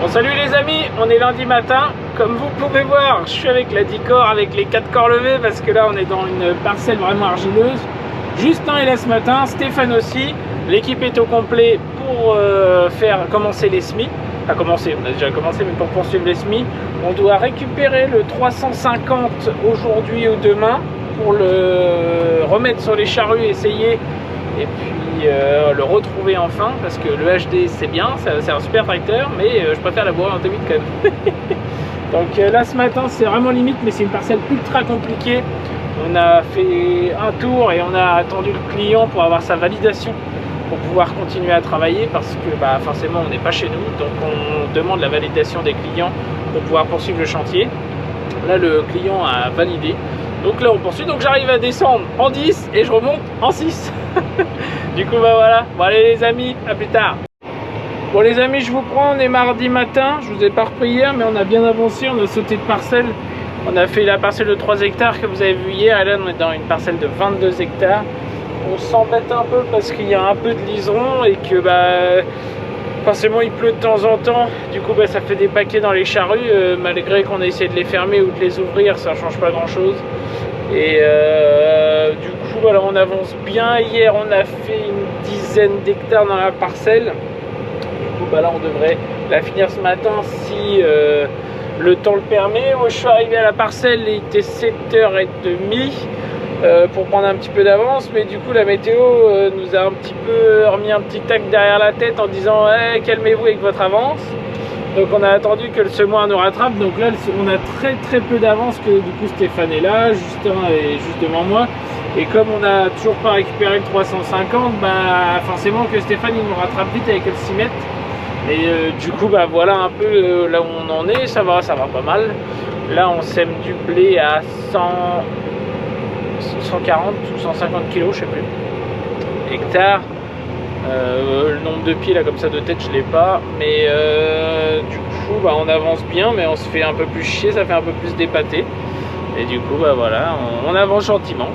Bon, salut les amis, on est lundi matin. Comme vous pouvez voir, je suis avec la 10 corps, avec les 4 corps levés, parce que là on est dans une parcelle vraiment argileuse. Justin est là ce matin, Stéphane aussi. L'équipe est au complet pour faire commencer les semis. Pas commencer, on a déjà commencé, mais pour poursuivre les semis. On doit récupérer le 350 aujourd'hui ou demain pour le remettre sur les charrues, essayer et puis le retrouver enfin, parce que le HD c'est bien, c'est un super tracteur, mais je préfère la boire en T8 quand même. Donc là ce matin c'est vraiment limite, mais c'est une parcelle ultra compliquée. On a fait un tour et on a attendu le client pour avoir sa validation pour pouvoir continuer à travailler, parce que forcément on n'est pas chez nous, donc on demande la validation des clients pour pouvoir poursuivre le chantier. Là le client a validé, donc là on poursuit, donc j'arrive à descendre en 10 et je remonte en 6. Du coup voilà, bon allez les amis, à plus tard. Bon les amis, je vous prends, on est mardi matin, je vous ai pas repris hier, mais on a bien avancé, on a sauté de parcelle. On a fait la parcelle de 3 hectares que vous avez vu hier, et là on est dans une parcelle de 22 hectares. On s'embête un peu parce qu'il y a un peu de liseron et que forcément il pleut de temps en temps. Du coup ça fait des paquets dans les charrues, malgré qu'on a essayé de les fermer ou de les ouvrir, ça change pas grand chose. Et du coup voilà, on avance bien. Hier on a fait une dizaine d'hectares dans la parcelle. Du coup là on devrait la finir ce matin si le temps le permet. Moi je suis arrivé à la parcelle, il était 7h30 pour prendre un petit peu d'avance, mais du coup la météo nous a un petit peu remis un petit tac derrière la tête en disant hey, calmez-vous avec votre avance. Donc on a attendu que le semoir nous rattrape. Donc là on a très peu d'avance, que du coup Stéphane est là, Justin est juste devant moi, et comme on n'a toujours pas récupéré le 350, forcément que Stéphane il nous rattrape vite avec le 6 mètres. Et du coup voilà un peu là où on en est. Ça va pas mal. Là on sème du blé à 140 ou 150 kg, je sais plus, hectares. Le nombre de pieds là comme ça de tête je l'ai pas, mais du coup on avance bien, mais on se fait un peu plus chier, ça fait un peu plus d'épater, et du coup voilà, on avance gentiment.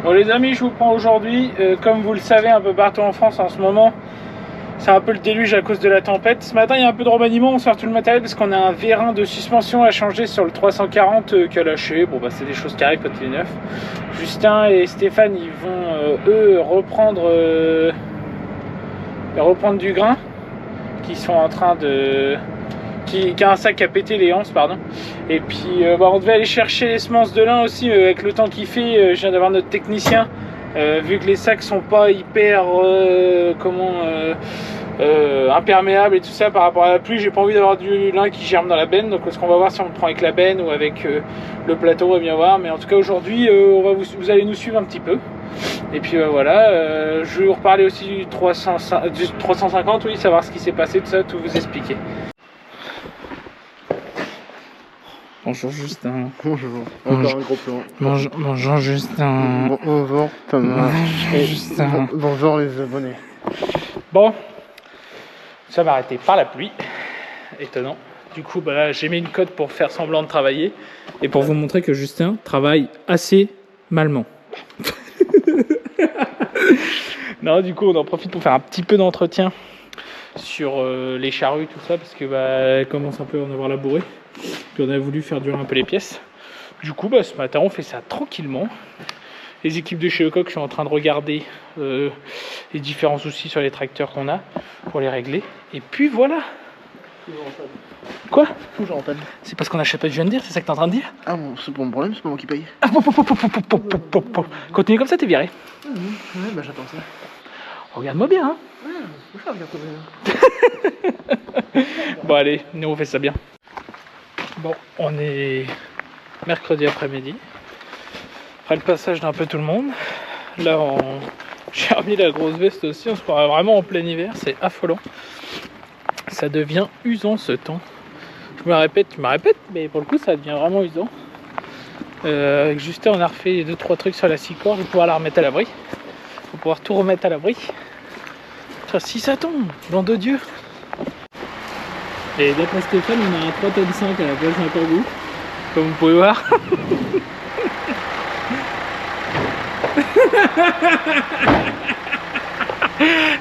Bon les amis, je vous prends aujourd'hui, comme vous le savez un peu partout en France en ce moment, c'est un peu le déluge à cause de la tempête. Ce matin il y a un peu de remaniement, on sort tout le matériel parce qu'on a un vérin de suspension à changer sur le 340 qui a lâché. Bon c'est des choses qui arrivent quand il est neuf. Justin et Stéphane ils vont eux reprendre du grain, qui sont en train de... qui a un sac qui a pété, les anses pardon. Et puis on devait aller chercher les semences de lin aussi, avec le temps qu'il fait. Je viens d'avoir notre technicien, vu que les sacs sont pas hyper imperméables et tout ça par rapport à la pluie, j'ai pas envie d'avoir du lin qui germe dans la benne. Donc ce qu'on va voir, si on le prend avec la benne ou avec le plateau, on va bien voir. Mais en tout cas aujourd'hui vous allez nous suivre un petit peu. Et puis voilà, je vais vous reparler aussi du 350, oui, savoir ce qui s'est passé, tout ça, tout vous expliquer. Bonjour Justin. Bonjour. Encore un gros plan. Bonjour Justin. Bonjour Thomas. Bonjour Justin. Bonjour les abonnés. Bon, ça va arrêter par la pluie. Étonnant. Du coup, là, j'ai mis une cote pour faire semblant de travailler et pour vous montrer que Justin travaille assez malement. Non, du coup, on en profite pour faire un petit peu d'entretien sur les charrues, tout ça, parce que elle commence un peu à en avoir labouré. Puis on a voulu faire durer un peu les pièces. Du coup, ce matin, on fait ça tranquillement. Les équipes de chez Lecoq sont en train de regarder les différents soucis sur les tracteurs qu'on a pour les régler. Et puis voilà. Toujours en panne. Quoi? Toujours en panne. C'est parce qu'on n'achète pas de dire, c'est ça que t'es en train de dire? Ah bon, c'est pas mon problème, c'est pas moi qui paye. Ah, continue comme ça, t'es viré. Ouais, j'attends ça. Regarde-moi bien, hein. Ouais, je regarde bien. Bon allez, nous on fait ça bien. Bon, on est mercredi après-midi. Après le passage d'un peu tout le monde. Là, j'ai remis la grosse veste aussi. On se croirait vraiment en plein hiver. C'est affolant. Ça devient usant ce temps. je me répète, mais pour le coup ça devient vraiment usant. Avec Justin on a refait 2-3 trucs sur la scie-corde, je vais pouvoir la remettre à l'abri. Je vais pouvoir tout remettre à l'abri. Si ça tombe, nom de Dieu. Et d'après Stéphane, on a un 3 tonnes 5 à la place d'un kangou, comme vous pouvez voir.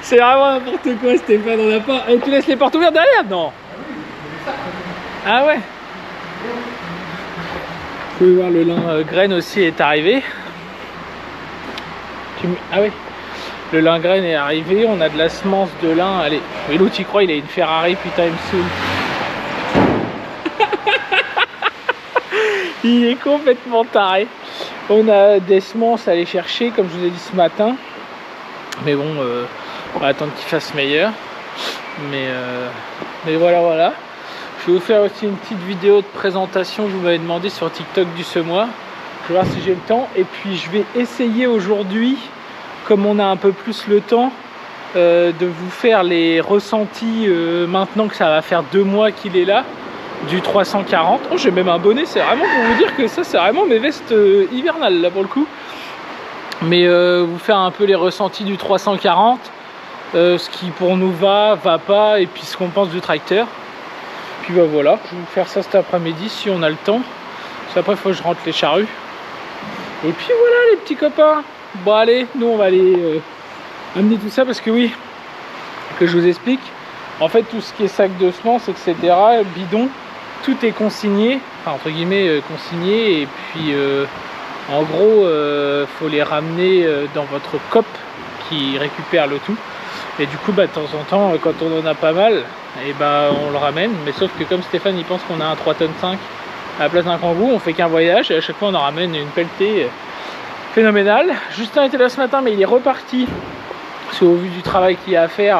C'est vraiment n'importe quoi Stéphane, on a pas... Et tu laisses les portes ouvertes derrière? Non. Ah ouais. Vous pouvez voir le lin graine aussi est arrivé. Ah ouais. Le lin graine est arrivé, on a de la semence de lin. Allez, mais l'autre il croit il a une Ferrari, putain il me saoule. Il est complètement taré. On a des semences à aller chercher comme je vous ai dit ce matin. Mais bon, on va attendre qu'il fasse meilleur. Mais voilà. Je vais vous faire aussi une petite vidéo de présentation que vous m'avez demandé sur TikTok du semoir. Je vais voir si j'ai le temps. Et puis je vais essayer aujourd'hui, comme on a un peu plus le temps, de vous faire les ressentis maintenant que ça va faire 2 mois qu'il est là, du 340. Oh, j'ai même un bonnet, c'est vraiment pour vous dire que ça c'est vraiment mes vestes hivernales là pour le coup. Mais vous faire un peu les ressentis du 340, ce qui pour nous va pas, et puis ce qu'on pense du tracteur. Puis bah voilà, je vais vous faire ça cet après-midi si on a le temps. Parce qu'après il faut que je rentre les charrues. Et puis voilà les petits copains. Bon allez, nous on va aller amener tout ça parce que oui, que je vous explique. En fait tout ce qui est sac de semences, etc., bidon, tout est consigné, enfin entre guillemets consigné. Et puis en gros, faut les ramener dans votre COP qui récupère le tout. Et du coup, bah, de temps en temps, quand on en a pas mal, et bah, on le ramène. Mais sauf que comme Stéphane il pense qu'on a un 3 tonnes 5 à la place d'un kangou, on fait qu'un voyage et à chaque fois on en ramène une pelletée phénoménale. Justin était là ce matin mais il est reparti. Parce qu'au vu du travail qu'il y a à faire,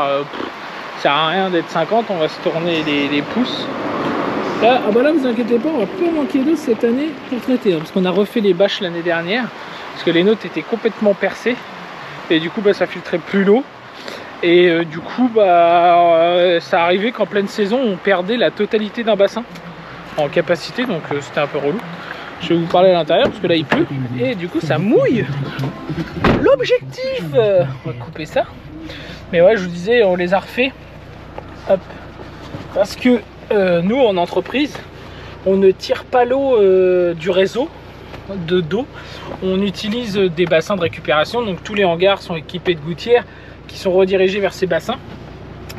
ça sert à rien d'être 50, on va se tourner les pouces. Là, ah bah là vous inquiétez pas, on va pas manquer d'eau cette année pour traiter. Hein, parce qu'on a refait les bâches l'année dernière. Parce que les nôtres étaient complètement percées. Et du coup bah, ça filtrait plus l'eau. Et du coup bah ça arrivait qu'en pleine saison on perdait la totalité d'un bassin en capacité, donc c'était un peu relou. Je vais vous parler à l'intérieur parce que là il pleut et du coup ça mouille l'objectif. On va couper ça. Mais ouais, je vous disais, on les a refait. Hop. Parce que nous en entreprise on ne tire pas l'eau du réseau d'eau, on utilise des bassins de récupération. Donc tous les hangars sont équipés de gouttières qui sont redirigés vers ces bassins.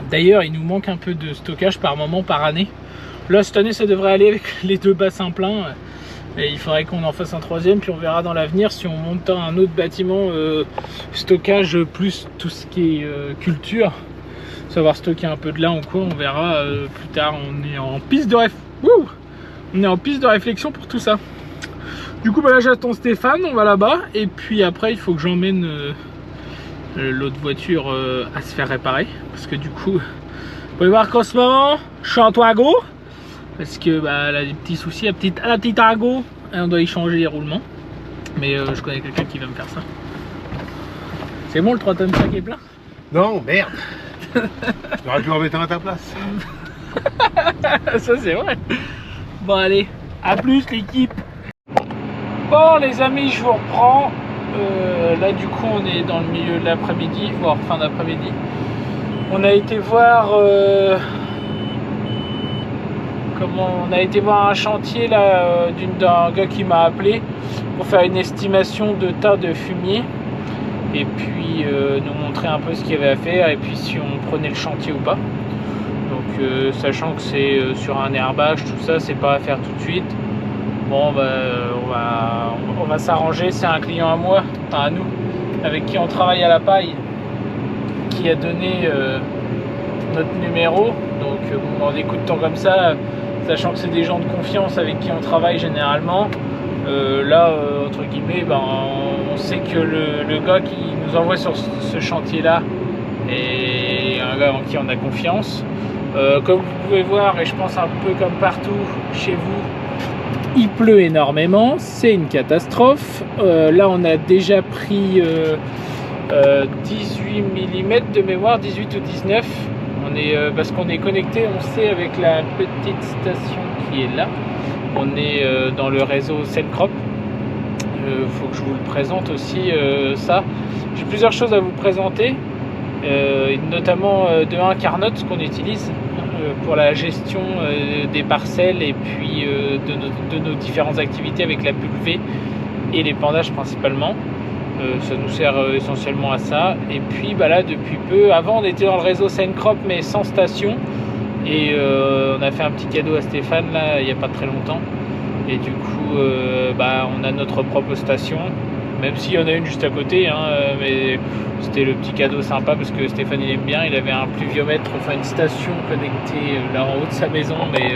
D'ailleurs il nous manque un peu de stockage par moment, par année. Là cette année ça devrait aller avec les 2 bassins pleins. Et il faudrait qu'on en fasse un 3e, puis on verra dans l'avenir si on monte un autre bâtiment stockage plus tout ce qui est culture, savoir stocker un peu de lin ou quoi, on verra plus tard. On est en piste de réflexion pour tout ça. Du coup bah là j'attends Stéphane, on va là-bas et puis après il faut que j'emmène l'autre voiture à se faire réparer parce que du coup vous pouvez voir qu'en ce moment je suis en Twago parce que bah, elle a des petits soucis, la petite Twago, et on doit y changer les roulements, mais je connais quelqu'un qui va me faire ça. C'est bon, le 3 tonnes 5 est plein? Non, merde. J'aurais pu en mettre un à ta place. Ça c'est vrai. Bon allez, à plus l'équipe. Bon les amis, je vous reprends. Là du coup on est dans le milieu de l'après-midi, voire fin d'après-midi. On a été voir on a été voir un chantier là d'un gars qui m'a appelé pour faire une estimation de tas de fumier et puis nous montrer un peu ce qu'il y avait à faire et puis si on prenait le chantier ou pas. Donc sachant que c'est sur un herbage, tout ça, c'est pas à faire tout de suite. Bon bah, on va s'arranger. C'est un client à moi, enfin à nous, avec qui on travaille à la paille, qui a donné notre numéro. Donc en écoutant comme ça, sachant que c'est des gens de confiance avec qui on travaille généralement, là entre guillemets ben, on sait que le gars qui nous envoie sur ce chantier là est un gars en qui on a confiance. Comme vous pouvez voir, et je pense un peu comme partout chez vous, il pleut énormément, c'est une catastrophe. Là on a déjà pris 18 mm de mémoire, 18 ou 19. parce qu'on est connecté, on sait, avec la petite station qui est là. On est dans le réseau Sencrop. Faut que je vous le présente aussi, ça. J'ai plusieurs choses à vous présenter, notamment de un Carnot qu'on utilise pour la gestion des parcelles et puis de nos différentes activités avec la pulvée et l'épandage principalement. Ça nous sert essentiellement à ça. Et puis bah là, depuis peu, avant on était dans le réseau Sencrop mais sans station, et on a fait un petit cadeau à Stéphane là il n'y a pas très longtemps, et du coup bah, on a notre propre station, même s'il y en a une juste à côté, hein, mais c'était le petit cadeau sympa parce que Stéphane il aime bien. Il avait un pluviomètre, enfin une station connectée là en haut de sa maison, mais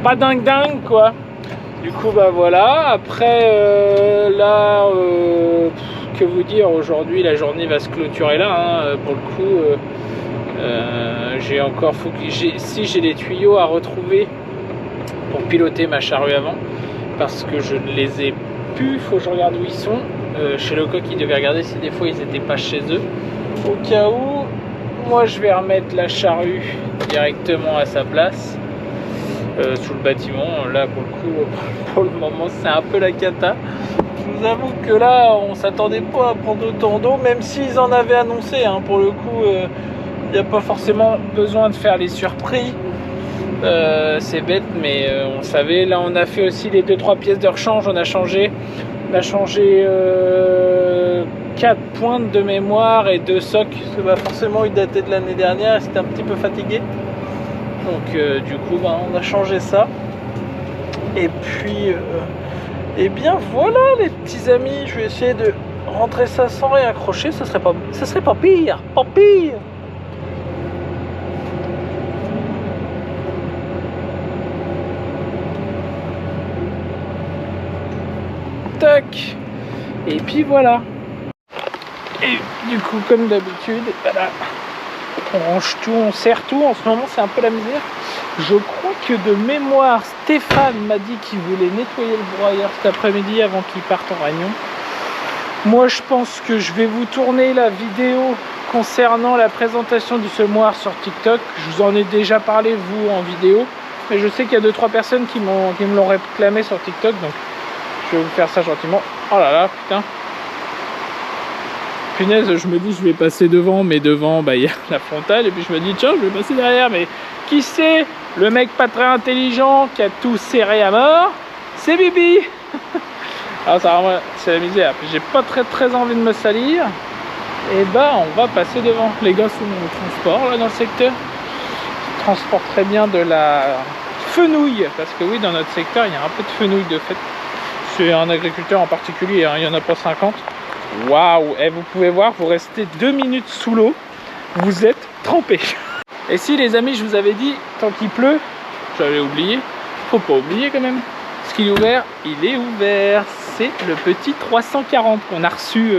pas dingue quoi. Du coup bah voilà. Après là, que vous dire, aujourd'hui la journée va se clôturer là, hein, pour le coup. J'ai encore, si j'ai des tuyaux à retrouver pour piloter ma charrue avant, parce que je ne les ai plus. Faut que je regarde où ils sont. Chez Lecoq, ils devaient regarder si des fois ils n'étaient pas chez eux. Au cas où, moi je vais remettre la charrue directement à sa place, sous le bâtiment. Là pour le coup, pour le moment c'est un peu la cata. Je vous avoue que là on s'attendait pas à prendre autant d'eau, même s'ils en avaient annoncé, hein. Pour le coup, il n'y a pas forcément besoin de faire les surpris. C'est bête, mais on savait. Là on a fait aussi les 2-3 pièces de rechange. On a changé 4 pointes de mémoire et 2 socs, parce que bah, forcément il datait de l'année dernière et c'était un petit peu fatigué, donc du coup bah, on a changé ça. Et puis et bien voilà les petits amis, je vais essayer de rentrer ça sans rien accrocher. Ça serait pas pire, pas pire. Tac. Et puis voilà. Et du coup, comme d'habitude, voilà, on range tout, on serre tout. En ce moment, c'est un peu la misère. Je crois que de mémoire, Stéphane m'a dit qu'il voulait nettoyer le broyeur cet après-midi avant qu'il parte en réunion. Moi, je pense que je vais vous tourner la vidéo concernant la présentation du semoir sur TikTok. Je vous en ai déjà parlé, vous, en vidéo. Mais je sais qu'il y a 2-3 personnes qui me l'ont réclamé sur TikTok. Donc, je vais vous faire ça gentiment. Oh là là, putain. Punaise, je me dis je vais passer devant, mais devant bah il y a la frontale, et puis je me dis tiens je vais passer derrière, mais qui c'est? Le mec pas très intelligent qui a tout serré à mort, c'est Bibi. Alors ça c'est la misère, j'ai pas très envie de me salir, et bah on va passer devant. Les gars sont au transport là dans le secteur, ils transportent très bien de la fenouil, parce que oui dans notre secteur il y a un peu de fenouil de fait. C'est un agriculteur en particulier, hein, il n'y en a pas 50. Waouh, et vous pouvez voir, vous restez 2 minutes sous l'eau, vous êtes trempés. Et si les amis, je vous avais dit, tant qu'il pleut, j'avais oublié, faut pas oublier quand même, ce qu'il est ouvert, il est ouvert. C'est le petit 340 qu'on a reçu,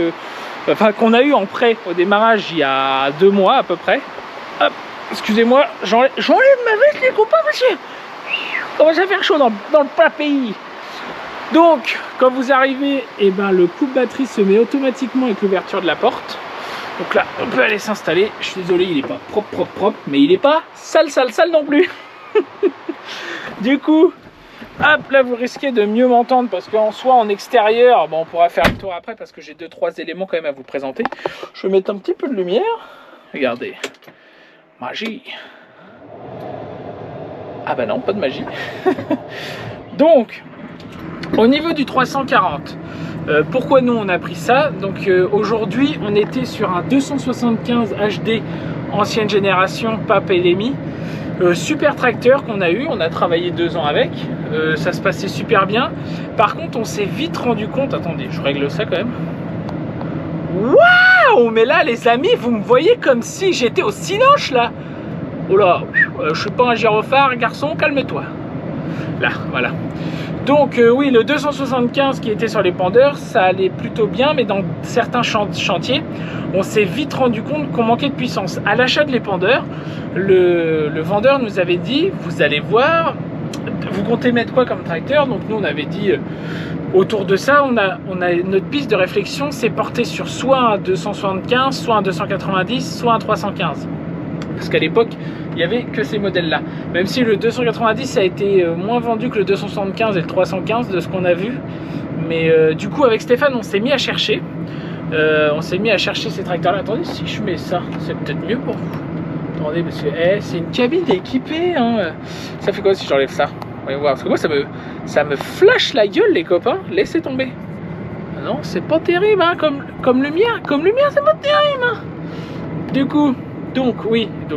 enfin qu'on a eu en prêt au démarrage il y a 2 mois à peu près. Hop, excusez-moi, j'enlève ma veste les copains, monsieur. Commence à faire chaud dans le plat pays. Donc, quand vous arrivez, et ben, le coupe-batterie se met automatiquement avec l'ouverture de la porte. Donc là, on peut aller s'installer. Je suis désolé, il n'est pas propre, mais il n'est pas sale non plus. Du coup, hop, là, vous risquez de mieux m'entendre parce qu'en soi, en extérieur, bon, on pourra faire le tour après parce que j'ai 2-3 éléments quand même à vous présenter. Je vais mettre un petit peu de lumière. Regardez. Magie. Ah bah non, pas de magie. Donc... au niveau du 340, pourquoi nous on a pris ça? Donc aujourd'hui on était sur un 275 HD ancienne génération, Pape LMI, super tracteur qu'on a eu, on a travaillé 2 ans avec, ça se passait super bien. Par contre on s'est vite rendu compte, attendez je règle ça quand même. Waouh, mais là les amis vous me voyez comme si j'étais au cinoche là. Oh là, je suis pas un gyrophare garçon, calme-toi. Là, voilà. Donc oui, le 275 qui était sur les pendeurs, ça allait plutôt bien, mais dans certains chantiers, on s'est vite rendu compte qu'on manquait de puissance. À l'achat de l'épandeur, le vendeur nous avait dit, vous allez voir, vous comptez mettre quoi comme tracteur? Donc nous on avait dit, autour de ça, on a notre piste de réflexion s'est portée sur soit un 275, soit un 290, soit un 315. Parce qu'à l'époque, il n'y avait que ces modèles-là. Même si le 290 a été moins vendu que le 275 et le 315 de ce qu'on a vu. Mais du coup, avec Stéphane, on s'est mis à chercher. Ces tracteurs-là. Attendez, si je mets ça, c'est peut-être mieux pour vous. Attendez, parce que c'est une cabine équipée. Hein. Ça fait quoi si j'enlève ça? Voyons voir. Parce que moi, ça me flash la gueule, les copains. Laissez tomber. Non, c'est pas terrible, hein, comme lumière. Comme lumière, c'est pas terrible. Hein. Du coup, donc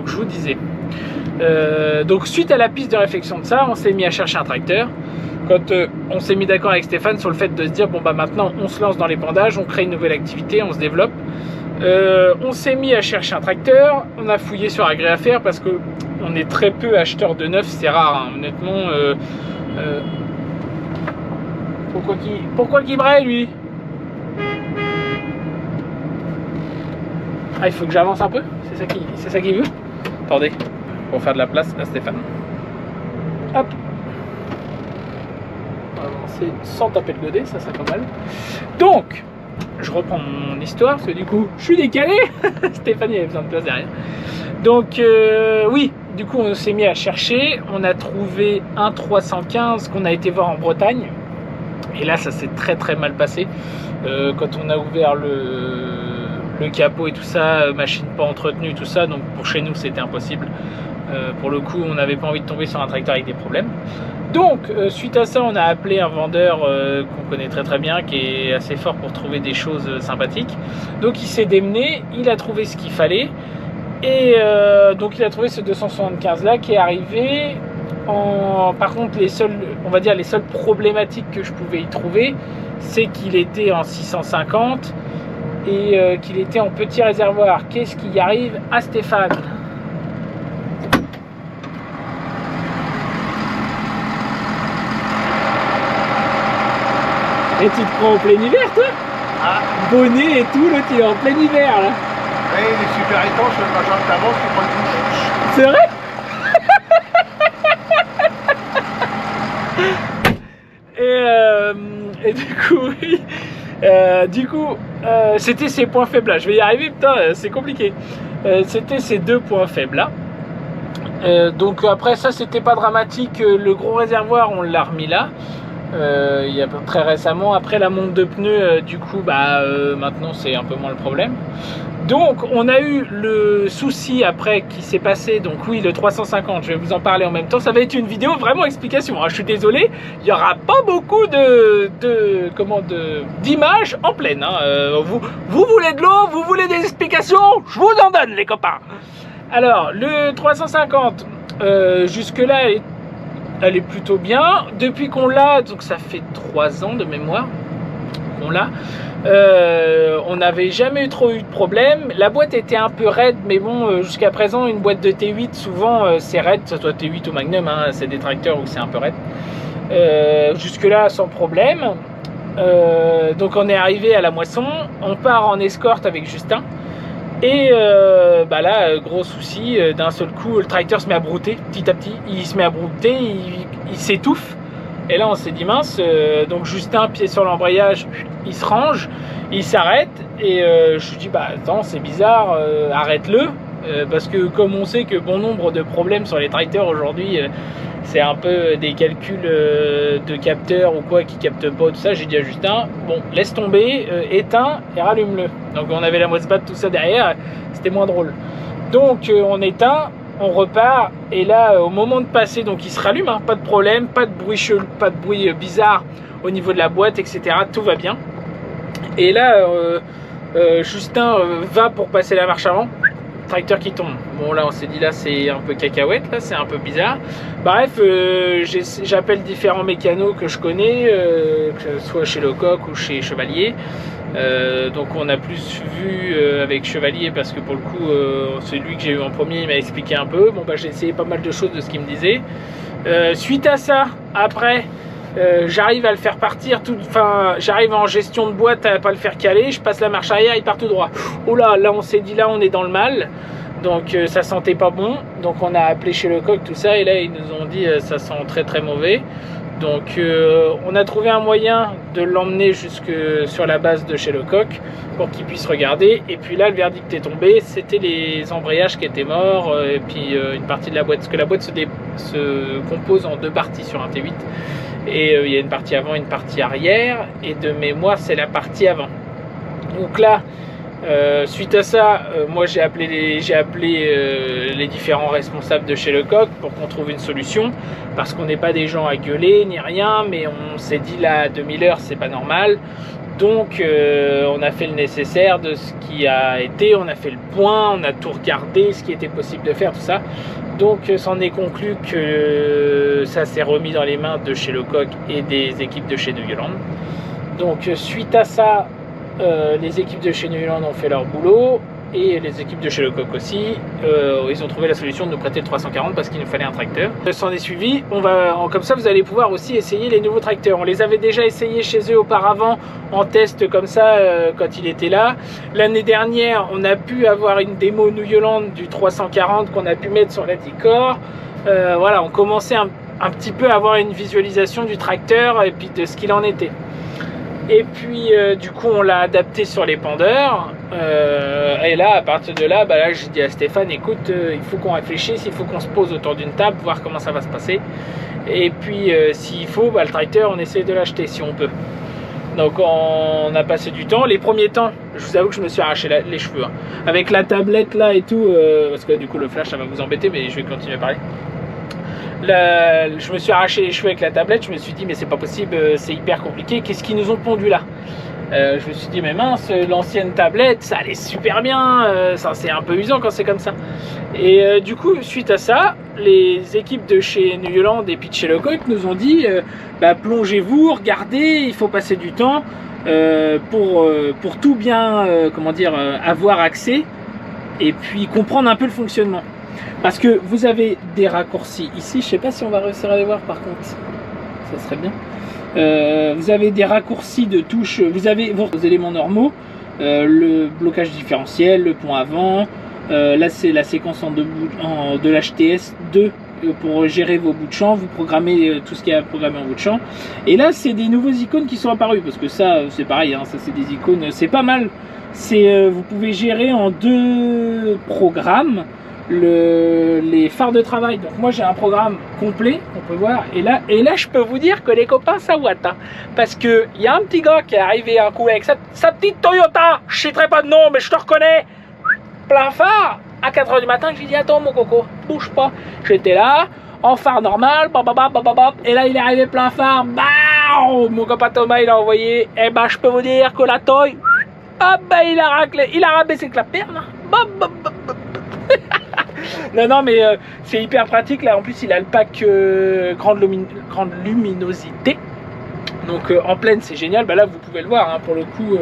je vous disais. Donc suite à la piste de réflexion de ça, on s'est mis à chercher un tracteur. Quand on s'est mis d'accord avec Stéphane sur le fait de se dire bon bah maintenant on se lance dans l'épandage, on crée une nouvelle activité, on se développe. On s'est mis à chercher un tracteur, on a fouillé sur Agréaffaire parce que on est très peu acheteurs de neuf, c'est rare, hein, honnêtement. Pourquoi qu'il braille lui? Ah, il faut que j'avance un peu? C'est ça qu'il veut? Attendez, pour faire de la place à Stéphane. Hop. On va avancer sans taper le godet, ça serait pas mal. Donc, je reprends mon histoire, parce que du coup, je suis décalé. Stéphane, il avait besoin de place derrière. Donc, oui, du coup, on s'est mis à chercher. On a trouvé un 315 qu'on a été voir en Bretagne. Et là, ça s'est très très mal passé. Quand on a ouvert le capot et tout ça, machine pas entretenue, tout ça, donc pour chez nous c'était impossible. Pour le coup, on n'avait pas envie de tomber sur un tracteur avec des problèmes. Donc suite à ça, on a appelé un vendeur qu'on connaît très très bien, qui est assez fort pour trouver des choses sympathiques. Donc il s'est démené, il a trouvé ce qu'il fallait, et donc il a trouvé ce 275 là qui est arrivé. Par contre, les seules problématiques que je pouvais y trouver, c'est qu'il était en 650 et qu'il était en petit réservoir. Qu'est-ce qui arrive à Stéphane? Et tu te prends en plein hiver, toi? Ah, Bonnet et tout, l'autre il est en plein hiver là. ouais, il est super étanche, le machin que t'avances, tu prends une touche. C'est vrai? Et du coup, oui. C'était ces points faibles là. Je vais y arriver, putain, c'est compliqué. C'était ces deux points faibles là. Donc après ça, c'était pas dramatique. Le gros réservoir, on l'a remis là. Il y a très récemment. Après la monte de pneus, du coup, maintenant c'est un peu moins le problème. Donc on a eu le souci après qui s'est passé, donc oui, le 350, je vais vous en parler en même temps. Ça va être une vidéo vraiment explication, hein. Je suis désolé, il n'y aura pas beaucoup d'images en pleine, hein. Vous voulez de l'eau, vous voulez des explications, je vous en donne les copains. Alors le 350, jusque là elle est plutôt bien. Depuis qu'on l'a, donc ça fait 3 ans de mémoire qu'on l'a, on n'avait jamais trop eu de problème. La boîte était un peu raide, mais bon, jusqu'à présent une boîte de T8 souvent c'est raide, que ce soit T8 ou Magnum, hein, c'est des tracteurs où c'est un peu raide. Jusque là sans problème. Donc on est arrivé à la moisson, on part en escorte avec Justin. Et là, gros souci, d'un seul coup, le tracteur se met à brouter, petit à petit, il se met à brouter, il s'étouffe. Et là, on s'est dit mince, donc Justin, pied sur l'embrayage, il se range, il s'arrête, et je lui dis, attends, c'est bizarre, arrête-le, parce que comme on sait que bon nombre de problèmes sur les tracteurs aujourd'hui, c'est un peu des calculs de capteurs ou quoi qui captent pas, tout ça. J'ai dit à Justin, bon, laisse tomber, éteins et rallume-le. Donc on avait la Mosbat, tout ça derrière, c'était moins drôle. Donc on éteint, on repart, et là au moment de passer, donc il se rallume, hein, pas de problème, pas de bruit chelou, pas de bruit bizarre au niveau de la boîte, etc. Tout va bien. Et là Justin va pour passer la marche avant, tracteur qui tombe. Bon là on s'est dit là c'est un peu cacahuète, là c'est un peu bizarre. Bref, j'appelle différents mécanos que je connais, que ce soit chez Lecoq ou chez Chevalier. Donc on a plus vu avec Chevalier parce que pour le coup c'est lui que j'ai eu en premier, il m'a expliqué un peu. Bon j'ai essayé pas mal de choses de ce qu'il me disait. Suite à ça, après j'arrive à le faire partir, j'arrive en gestion de boîte à pas le faire caler, je passe la marche arrière, il part tout droit. Oh là, là on s'est dit là on est dans le mal. Donc ça sentait pas bon, donc on a appelé chez Lecoq tout ça, et là ils nous ont dit ça sent très très mauvais. Donc on a trouvé un moyen de l'emmener jusque sur la base de chez Lecoq pour qu'il puisse regarder. Et puis là le verdict est tombé, c'était les embrayages qui étaient morts, et puis une partie de la boîte, parce que la boîte se compose en 2 parties sur un T8. Et il y a une partie avant, une partie arrière, et de mémoire c'est la partie avant. Donc là, suite à ça, moi j'ai appelé les différents responsables de chez Lecoq pour qu'on trouve une solution, parce qu'on n'est pas des gens à gueuler ni rien, mais on s'est dit là à 2000 heures c'est pas normal. Donc on a fait le nécessaire de ce qui a été, on a fait le point, on a tout regardé, ce qui était possible de faire, tout ça. Donc c'en est conclu que ça s'est remis dans les mains de chez Lecoq et des équipes de chez Neuland. Donc suite à ça, les équipes de chez Neuland ont fait leur boulot, et les équipes de chez Lecoq aussi. Ils ont trouvé la solution de nous prêter le 340 parce qu'il nous fallait un tracteur. S'en est suivi, comme ça vous allez pouvoir aussi essayer les nouveaux tracteurs. On les avait déjà essayés chez eux auparavant en test comme ça quand il était là. L'année dernière on a pu avoir une démo Neuland du 340 qu'on a pu mettre sur la Dicor. Voilà, on commençait un petit peu à avoir une visualisation du tracteur et puis de ce qu'il en était. Et puis du coup on l'a adapté sur les pendeurs, et là à partir de là, là j'ai dit à Stéphane, écoute, il faut qu'on réfléchisse, il faut qu'on se pose autour d'une table, voir comment ça va se passer, et puis s'il faut, le tracteur on essaie de l'acheter si on peut. Donc on a passé du temps, les premiers temps je vous avoue que je me suis arraché les cheveux, hein. Avec la tablette là et tout, parce que du coup le flash ça va vous embêter, mais je vais continuer à parler. Je me suis arraché les cheveux avec la tablette, je me suis dit mais c'est pas possible, c'est hyper compliqué, qu'est-ce qu'ils nous ont pondu là? Je me suis dit mais mince, l'ancienne tablette ça allait super bien, ça c'est un peu usant quand c'est comme ça. Et du coup suite à ça, les équipes de chez Neuland et puis de chez Lecoq nous ont dit plongez-vous, regardez, il faut passer du temps pour tout bien avoir accès et puis comprendre un peu le fonctionnement. Parce que vous avez des raccourcis ici, je sais pas si on va réussir à les voir par contre, ça serait bien. Vous avez des raccourcis de touches, vous avez vos éléments normaux, le blocage différentiel, le pont avant, là c'est la séquence de l'HTS 2 pour gérer vos bouts de champ, vous programmez tout ce qui est à programmer en bout de champ. Et là c'est des nouveaux icônes qui sont apparus, parce que ça c'est pareil, hein, ça c'est des icônes, c'est pas mal. Vous pouvez gérer en 2 programmes les phares de travail. Donc moi j'ai un programme complet, on peut voir, et là je peux vous dire que les copains ça ouate, hein, parce que il y a un petit gars qui est arrivé un coup avec sa petite Toyota, je citerai pas de nom mais je te reconnais, plein phare à 4 h du matin. Je lui dis attends mon coco, bouge pas. J'étais là en phare normal, et là il est arrivé plein phare, mon copain Thomas il a envoyé, et je peux vous dire que la Toy, il a raclé, il a rabaissé que la perle. Non mais c'est hyper pratique là, en plus il a le pack grande luminosité, donc en pleine c'est génial. Là vous pouvez le voir, hein, pour le coup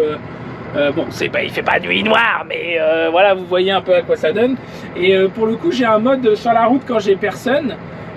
bon il fait pas nuit noire, mais voilà, vous voyez un peu à quoi ça donne. Et pour le coup j'ai un mode sur la route quand j'ai personne,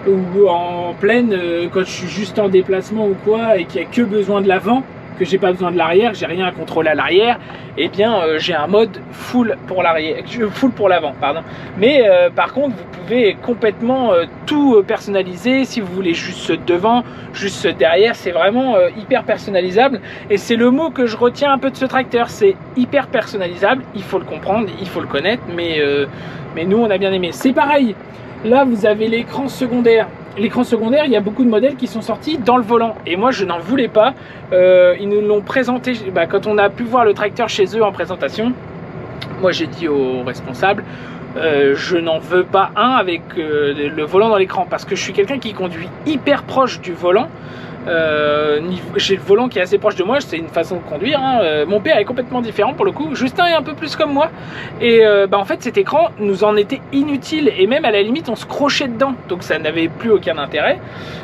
ou en pleine quand je suis juste en déplacement ou quoi, et qu'il n'y a que besoin de l'avant, que j'ai pas besoin de l'arrière, j'ai rien à contrôler à l'arrière, et bien j'ai un mode full pour l'arrière, full pour l'avant, pardon. Mais par contre vous pouvez complètement tout personnaliser. Si vous voulez juste devant, juste derrière, c'est vraiment hyper personnalisable. Et c'est le mot que je retiens un peu de ce tracteur, c'est hyper personnalisable. Il faut le comprendre, il faut le connaître, mais nous on a bien aimé. C'est pareil, là vous avez l'écran secondaire. L'écran secondaire, il y a beaucoup de modèles qui sont sortis dans le volant, et moi je n'en voulais pas. Ils nous l'ont présenté quand on a pu voir le tracteur chez eux en présentation. Moi j'ai dit aux responsables, je n'en veux pas un avec le volant dans l'écran, parce que je suis quelqu'un qui conduit hyper proche du volant. J'ai le volant qui est assez proche de moi, c'est une façon de conduire, hein. Mon père est complètement différent pour le coup, Justin est un peu plus comme moi, et en fait cet écran nous en était inutile, et même à la limite on se crochait dedans, donc ça n'avait plus aucun intérêt.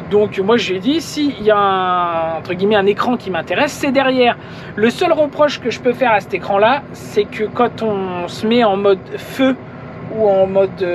Donc moi je lui ai dit, s'il y a entre guillemets un écran qui m'intéresse, c'est derrière. Le seul reproche que je peux faire à cet écran là, c'est que quand on se met en mode feu ou en mode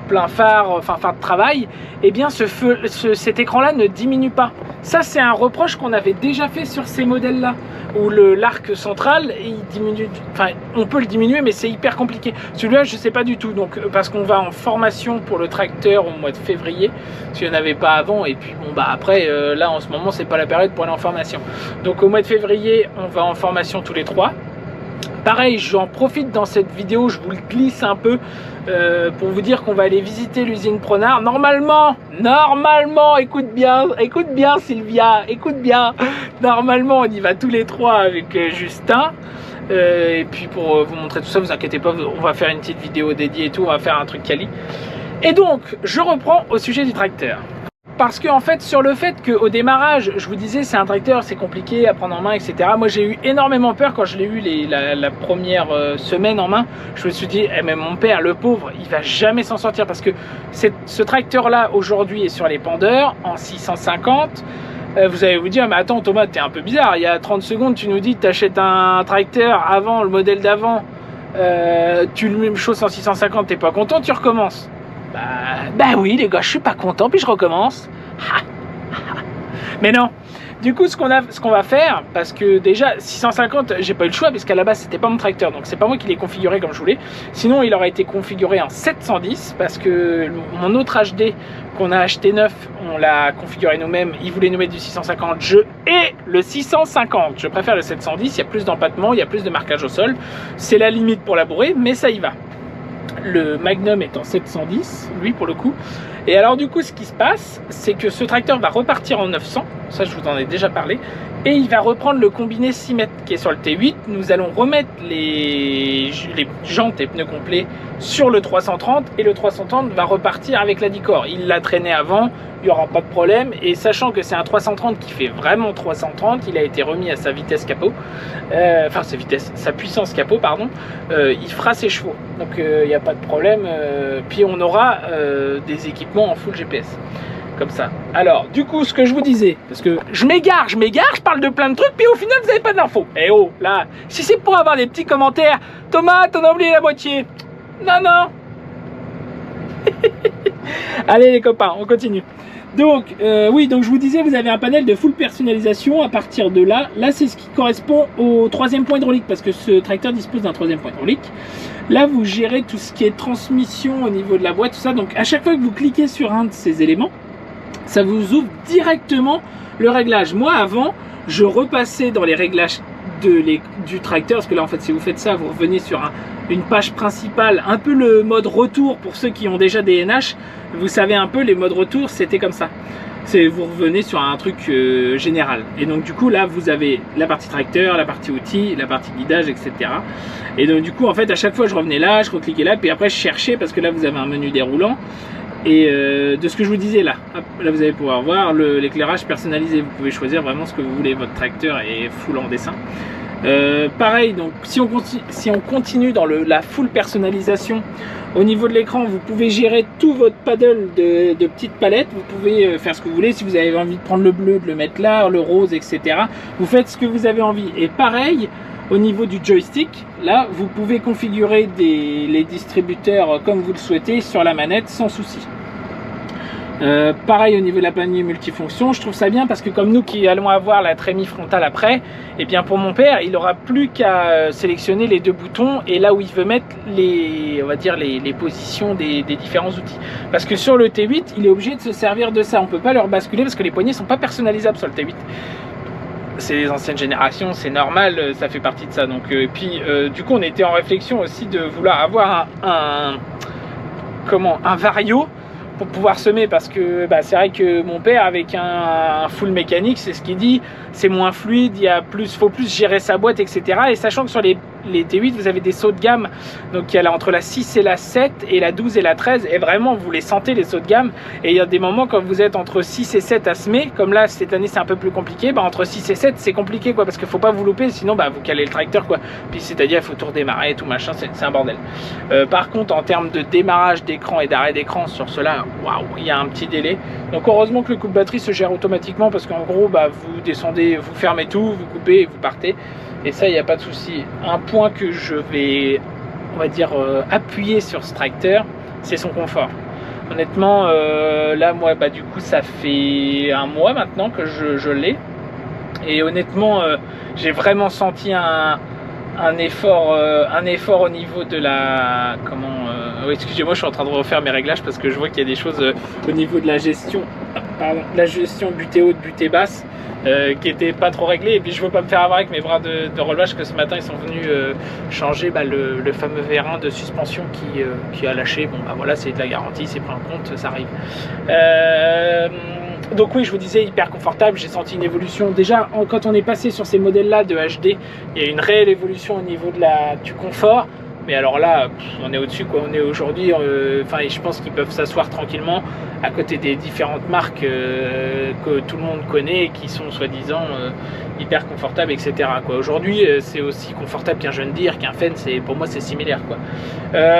plein phare, enfin phare de travail, eh bien cet écran-là ne diminue pas. Ça, c'est un reproche qu'on avait déjà fait sur ces modèles-là, où l'arc central, il diminue, enfin, on peut le diminuer, mais c'est hyper compliqué. Celui-là, je sais pas du tout, donc parce qu'on va en formation pour le tracteur au mois de février, s'il n'y en avait pas avant, et puis bon, bah après, là, en ce moment, c'est pas la période pour aller en formation. Donc au mois de février, on va en formation tous les 3. Pareil, j'en profite dans cette vidéo, je vous le glisse un peu pour vous dire qu'on va aller visiter l'usine Pronard. Normalement, écoute bien Sylvia, écoute bien. Normalement, on y va tous les 3 avec Justin. Et puis pour vous montrer tout ça, vous inquiétez pas, on va faire une petite vidéo dédiée et tout, on va faire un truc quali. Et donc, je reprends au sujet du tracteur. Parce qu'en fait, sur le fait qu'au démarrage, je vous disais, c'est un tracteur, c'est compliqué à prendre en main, etc. Moi, j'ai eu énormément peur quand je l'ai eu la première semaine en main. Je me suis dit, eh, mais mon père, le pauvre, il va jamais s'en sortir. Parce que ce tracteur-là, aujourd'hui, est sur les pendeurs en 650. Vous allez vous dire, mais attends Thomas, t'es un peu bizarre. Il y a 30 secondes, tu nous dis que tu achètes un tracteur avant, le modèle d'avant. Tu le même chose en 650, t'es pas content, tu recommences. Bah oui les gars, je suis pas content, puis je recommence. Mais non. Du coup, ce qu'on va faire, parce que déjà 650, j'ai pas eu le choix, parce qu'à la base c'était pas mon tracteur, donc c'est pas moi qui l'ai configuré comme je voulais. Sinon, il aurait été configuré en 710, parce que mon autre HD qu'on a acheté neuf, on l'a configuré nous-mêmes. Il voulait nous mettre du 650, et le 650. Je préfère le 710, il y a plus d'empattement, il y a plus de marquage au sol. C'est la limite pour labourer, mais ça y va. Le Magnum est en 710, lui pour le coup. Et alors du coup, ce qui se passe, c'est que ce tracteur va repartir en 900. Ça, je vous en ai déjà parlé. Et il va reprendre le combiné 6 mètres qui est sur le T8. Nous allons remettre les jantes et pneus complets sur le 330. Et le 330 va repartir avec la Dicor. Il l'a traîné avant, il n'y aura pas de problème. Et sachant que c'est un 330 qui fait vraiment 330, il a été remis à sa vitesse capot. Enfin, sa puissance capot, pardon. Il fera ses chevaux. Donc, il n'y a pas de problème. Puis on aura des équipements en full GPS. Comme ça. Alors, du coup, ce que je vous disais, parce que je m'égare, je parle de plein de trucs, puis au final, vous n'avez pas d'infos. Eh oh, là, si c'est pour avoir des petits commentaires, Thomas, t'en as oublié la moitié. Non. Allez les copains, on continue. Donc, oui, donc je vous disais, vous avez un panel de full personnalisation. À partir de là, c'est ce qui correspond au 3e point hydraulique, parce que ce tracteur dispose d'un 3e point hydraulique. Là, vous gérez tout ce qui est transmission au niveau de la boîte, tout ça. Donc, à chaque fois que vous cliquez sur un de ces éléments, ça vous ouvre directement le réglage. Moi, avant, je repassais dans les réglages du tracteur, parce que là, en fait, si vous faites ça, vous revenez sur une page principale, un peu le mode retour pour ceux qui ont déjà des NH. Vous savez un peu, les modes retour, c'était comme ça. Vous revenez sur un truc général. Et donc, du coup, là, vous avez la partie tracteur, la partie outils, la partie guidage, etc. Et donc, du coup, en fait, à chaque fois, je revenais là, je recliquais là, puis après, je cherchais, parce que là, vous avez un menu déroulant. Et de ce que je vous disais là, là vous allez pouvoir voir l'éclairage personnalisé. Vous pouvez choisir vraiment ce que vous voulez. Votre tracteur est full en dessin. Pareil, donc si on continue dans la full personnalisation, au niveau de l'écran, vous pouvez gérer tout votre paddle de petites palettes. Vous pouvez faire ce que vous voulez. Si vous avez envie de prendre le bleu, de le mettre là, le rose, etc. Vous faites ce que vous avez envie. Et pareil, au niveau du joystick, là, vous pouvez configurer les distributeurs comme vous le souhaitez sur la manette sans souci. Pareil au niveau de la panier multifonction, je trouve ça bien parce que comme nous qui allons avoir la trémie frontale après, et bien pour mon père, il n'aura plus qu'à sélectionner les 2 boutons et là où il veut mettre on va dire les positions des différents outils. Parce que sur le T8, il est obligé de se servir de ça. On ne peut pas leur basculer parce que les poignées ne sont pas personnalisables sur le T8. C'est les anciennes générations, c'est normal, ça fait partie de ça. Donc, et puis du coup on était en réflexion aussi de vouloir avoir un vario pour pouvoir semer, parce que c'est vrai que mon père avec un full mécanique, c'est ce qu'il dit, c'est moins fluide, faut plus gérer sa boîte, etc. Et sachant que sur les T8 vous avez des sauts de gamme, donc il y a entre la 6 et la 7 et la 12 et la 13, et vraiment vous les sentez les sauts de gamme. Et il y a des moments quand vous êtes entre 6 et 7 à semer, comme là cette année c'est un peu plus compliqué, entre 6 et 7 c'est compliqué quoi, parce qu'il faut pas vous louper, sinon vous calez le tracteur quoi. Puis c'est-à-dire il faut tout redémarrer, tout machin, c'est un bordel. Par contre en termes de démarrage d'écran et d'arrêt d'écran sur cela, waouh, il y a un petit délai. Donc heureusement que le coupe batterie se gère automatiquement, parce qu'en gros vous descendez, vous fermez tout, vous coupez et vous partez. Et ça, il n'y a pas de souci. Un point que je vais on va dire, appuyer sur ce tracteur, c'est son confort. Honnêtement, là, moi, bah, du coup, ça fait un mois maintenant que je l'ai. Et honnêtement, j'ai vraiment senti un effort au niveau de la... excusez-moi, je suis en train de refaire mes réglages parce que je vois qu'il y a des choses au niveau de la gestion, la gestion butée haute, butée basse, qui n'étaient pas trop réglées. Et puis je veux pas me faire avoir avec mes bras de relevage, que ce matin ils sont venus changer le fameux vérin de suspension qui a lâché. Bon, bah voilà, c'est de la garantie, c'est pris en compte, ça arrive. Donc oui, je vous disais, hyper confortable. J'ai senti une évolution. Déjà, quand on est passé sur ces modèles-là de HD, il y a une réelle évolution au niveau du confort. Mais alors là, on est au-dessus, quoi. On est aujourd'hui, je pense qu'ils peuvent s'asseoir tranquillement à côté des différentes marques que tout le monde connaît et qui sont soi-disant hyper confortables, etc. Aujourd'hui, c'est aussi confortable qu'un John Deere, qu'un Fendt. Pour moi, c'est similaire, quoi.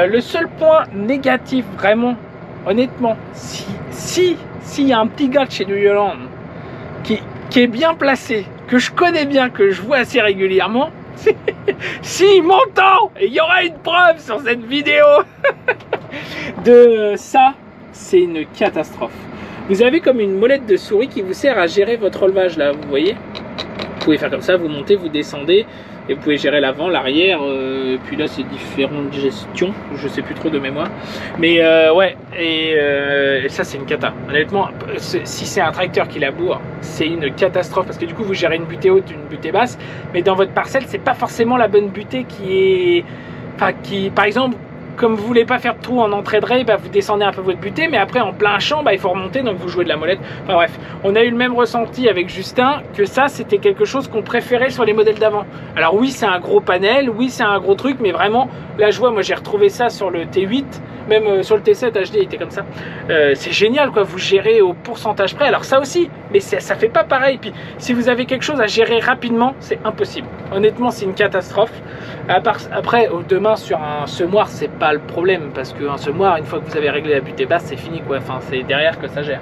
Le seul point négatif, vraiment, honnêtement, s'il y a un petit gars de chez New Holland qui est bien placé, que je connais bien, que je vois assez régulièrement, s'il m'entend, et il y aura une preuve sur cette vidéo de ça, c'est une catastrophe. Vous avez comme une molette de souris qui vous sert à gérer votre relevage là, vous voyez. Vous pouvez faire comme ça, vous montez, vous descendez. Et vous pouvez gérer l'avant, l'arrière, puis là c'est différentes gestions, je sais plus trop de mémoire. Mais ouais, et ça c'est une cata. Honnêtement, si c'est un tracteur qui laboure, c'est une catastrophe parce que du coup vous gérez une butée haute, une butée basse, mais dans votre parcelle c'est pas forcément la bonne butée par exemple, comme vous voulez pas faire de trou en entrée de rail, bah vous descendez un peu votre butée, mais après en plein champ, bah, il faut remonter, donc vous jouez de la molette. Enfin bref, on a eu le même ressenti avec Justin, que ça c'était quelque chose qu'on préférait sur les modèles d'avant. Alors oui, c'est un gros panel, oui c'est un gros truc, mais vraiment, là je vois, moi j'ai retrouvé ça sur le T8, même sur le T7 HD il était comme ça. C'est génial quoi, vous gérez au pourcentage près, alors ça aussi, mais ça fait pas pareil. Puis si vous avez quelque chose à gérer rapidement, c'est impossible. Honnêtement, c'est une catastrophe. Après, demain sur un semoir, c'est pas le problème, parce qu'un semoir, une fois que vous avez réglé la butée basse, c'est fini quoi. Enfin, c'est derrière que ça gère.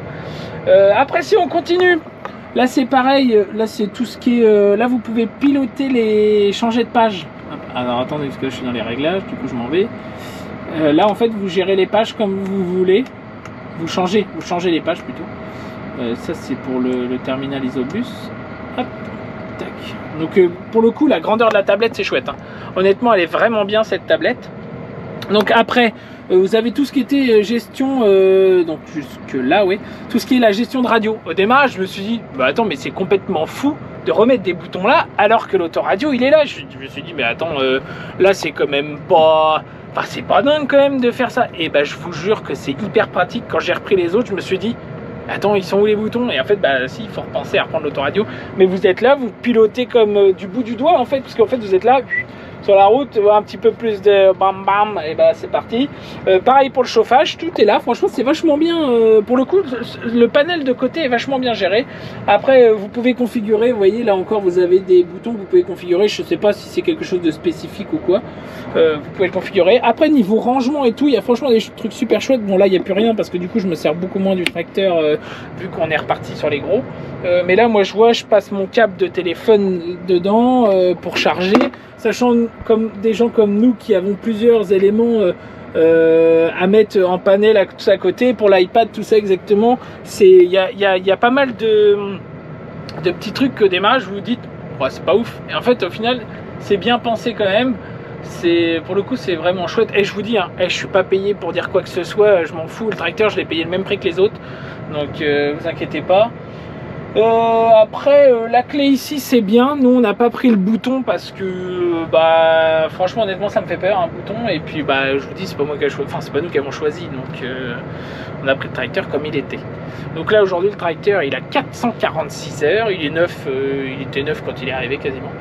Après, si on continue, là c'est pareil. Là c'est tout ce qui est. Là, vous pouvez piloter changer de page. Alors attendez, parce que je suis dans les réglages, du coup je m'en vais. Là, en fait, vous gérez les pages comme vous voulez. Vous changez les pages plutôt. Ça, c'est pour le terminal Isobus. Hop, tac. Donc, pour le coup, la grandeur de la tablette, c'est chouette. Hein. Honnêtement, elle est vraiment bien cette tablette. Donc après, vous avez tout ce qui était gestion, donc jusque là, oui, tout ce qui est la gestion de radio. Au démarrage, je me suis dit, bah attends, mais c'est complètement fou de remettre des boutons là, alors que l'autoradio, il est là. Je me suis dit, mais attends, là, c'est quand même pas... Enfin, c'est pas dingue quand même de faire ça. Et bah, je vous jure que c'est hyper pratique. Quand j'ai repris les autres, je me suis dit, attends, ils sont où les boutons? Et en fait, bah si, il faut repenser à reprendre l'autoradio. Mais vous êtes là, vous pilotez comme du bout du doigt, en fait, parce qu'en fait, vous êtes là... Sur la route, un petit peu plus de bam bam, et bah c'est parti. Pareil pour le chauffage, tout est là. Franchement, c'est vachement bien. Pour le coup, le panel de côté est vachement bien géré. Après, vous pouvez configurer. Vous voyez, là encore, vous avez des boutons que vous pouvez configurer. Je sais pas si c'est quelque chose de spécifique ou quoi. Vous pouvez le configurer. Après, niveau rangement et tout, il y a franchement des trucs super chouettes. Bon, là, il n'y a plus rien parce que du coup, je me sers beaucoup moins du tracteur vu qu'on est reparti sur les gros. Mais là, moi, je vois, je passe mon câble de téléphone dedans pour charger. Sachant comme des gens comme nous qui avons plusieurs éléments à mettre en panel à côté pour l'iPad, tout ça exactement, il y a pas mal de petits trucs que démarrage vous dites ouais, c'est pas ouf, et en fait au final c'est bien pensé quand même. Pour le coup c'est vraiment chouette. Et je vous dis, hein, je suis pas payé pour dire quoi que ce soit, je m'en fous, le tracteur je l'ai payé le même prix que les autres, donc vous inquiétez pas. Après la clé ici c'est bien, nous on n'a pas pris le bouton parce que bah franchement honnêtement ça me fait peur un bouton, et puis bah je vous dis c'est pas moi qui ai choisi, enfin c'est pas nous qui avons choisi, donc on a pris le tracteur comme il était. Donc là aujourd'hui le tracteur il a 446 heures, il est neuf, il était neuf quand il est arrivé quasiment,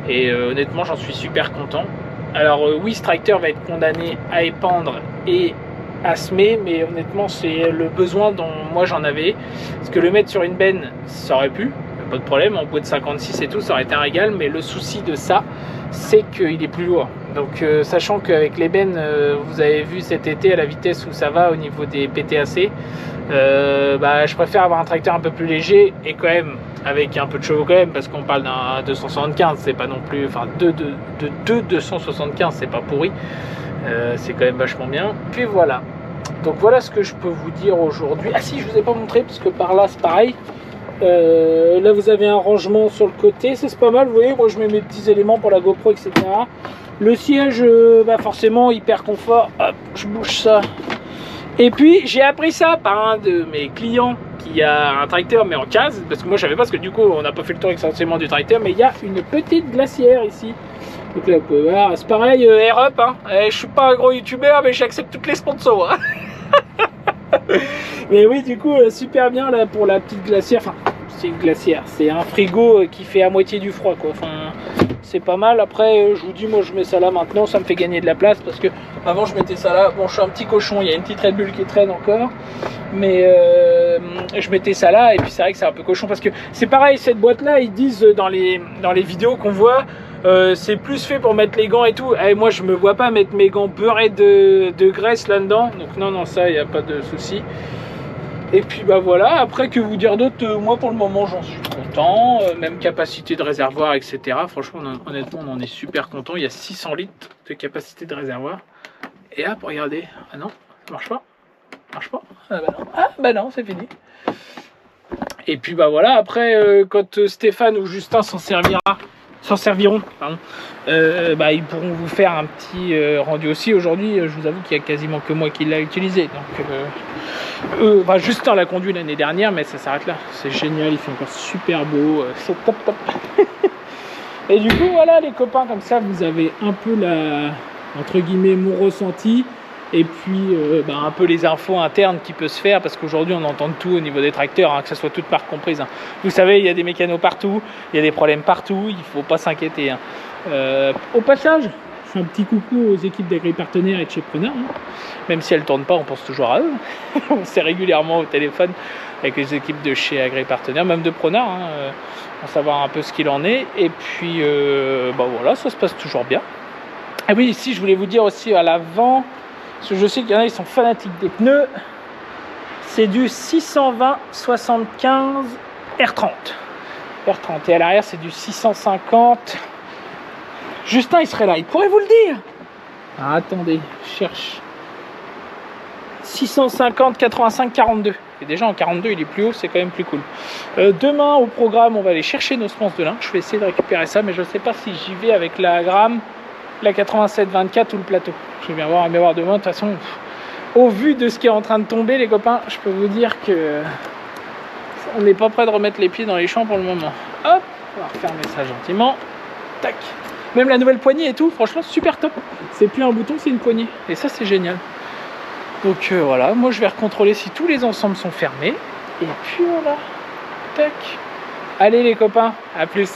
et honnêtement j'en suis super content. Alors oui, ce tracteur va être condamné à épandre et à semer, mais honnêtement c'est le besoin dont moi j'en avais, parce que le mettre sur une benne ça aurait pu, pas de problème, en bout de 56 et tout ça aurait été un régal, mais le souci de ça c'est qu'il est plus lourd. Donc sachant qu'avec les bennes vous avez vu cet été à la vitesse où ça va au niveau des PTAC, bah, je préfère avoir un tracteur un peu plus léger et quand même avec un peu de chevaux quand même, parce qu'on parle d'un 275, c'est pas non plus, enfin 275 c'est pas pourri. C'est quand même vachement bien. Puis voilà. Donc voilà ce que je peux vous dire aujourd'hui. Ah si, je vous ai pas montré parce que par là c'est pareil. Là vous avez un rangement sur le côté, ça c'est pas mal. Vous voyez, moi je mets mes petits éléments pour la GoPro, etc. Le siège, bah forcément hyper confort. Hop, je bouge ça. Et puis j'ai appris ça par un de mes clients qui a un tracteur mais en case, parce que moi je savais pas, parce que du coup on n'a pas fait le tour essentiellement du tracteur, mais il y a une petite glacière ici. Donc là vous pouvez voir, c'est pareil, Air Up, hein. Je suis pas un gros youtubeur mais j'accepte toutes les sponsors. Hein. Mais oui, du coup super bien là pour la petite glacière. Enfin c'est une glacière, c'est un frigo qui fait à moitié du froid quoi. Enfin c'est pas mal. Après je vous dis, moi je mets ça là maintenant, ça me fait gagner de la place parce que avant je mettais ça là. Bon, je suis un petit cochon, il y a une petite Red Bull qui traîne encore, mais je mettais ça là et puis c'est vrai que c'est un peu cochon parce que c'est pareil, cette boîte là ils disent dans les vidéos qu'on voit, c'est plus fait pour mettre les gants et tout. Et moi je me vois pas mettre mes gants beurrés de graisse là dedans, donc non ça il n'y a pas de souci. Et puis bah voilà, après que vous dire d'autre, moi pour le moment j'en suis content, même capacité de réservoir, etc. Franchement honnêtement on en est super content. Il y a 600 litres de capacité de réservoir. Et hop, regardez, ah non, ça marche pas, ah bah non, c'est fini. Et puis bah voilà, après quand Stéphane ou Justin s'en serviront, pardon, bah, ils pourront vous faire un petit rendu aussi. Aujourd'hui je vous avoue qu'il y a quasiment que moi qui l'a utilisé, donc bah, Justin l'a conduit l'année dernière, mais ça s'arrête là. C'est génial, il fait encore super beau, c'est top. Et du coup voilà les copains, comme ça vous avez un peu la, entre guillemets, mon ressenti, et puis bah, un peu les infos internes qui peuvent se faire, parce qu'aujourd'hui on entend de tout au niveau des tracteurs, hein, que ce soit toutes marques comprises, hein. Vous savez, il y a des mécanos partout, il y a des problèmes partout, il faut pas s'inquiéter, hein. Au passage, je fais un petit coucou aux équipes d'Agri Partenaires et de chez Preneur, hein. Même si elles ne tournent pas, on pense toujours à eux. On s'est régulièrement au téléphone avec les équipes de chez Agri Partenaires, même de Preneur, hein, pour savoir un peu ce qu'il en est. Et puis bah voilà, ça se passe toujours bien. Ah oui, ici je voulais vous dire aussi à l'avant, parce que je sais qu'il y en a, ils sont fanatiques des pneus. C'est du 620-75 R30. Et à l'arrière c'est du 650. Justin il serait là, il pourrait vous le dire. Ah, attendez, je cherche. 650 85 42. Et déjà en 42 il est plus haut, c'est quand même plus cool. Demain au programme on va aller chercher nos semences de lin. Je vais essayer de récupérer ça, mais je ne sais pas si j'y vais avec la gramme, la 87-24 ou le plateau. Je vais bien voir demain. De toute façon, au vu de ce qui est en train de tomber les copains, je peux vous dire que on n'est pas prêt de remettre les pieds dans les champs pour le moment. Hop, on va refermer ça gentiment. Tac. Même la nouvelle poignée et tout, franchement super top. C'est plus un bouton, c'est une poignée. Et ça c'est génial. Donc voilà, moi je vais recontrôler si tous les ensembles sont fermés. Et puis voilà. Tac. Allez les copains, à plus.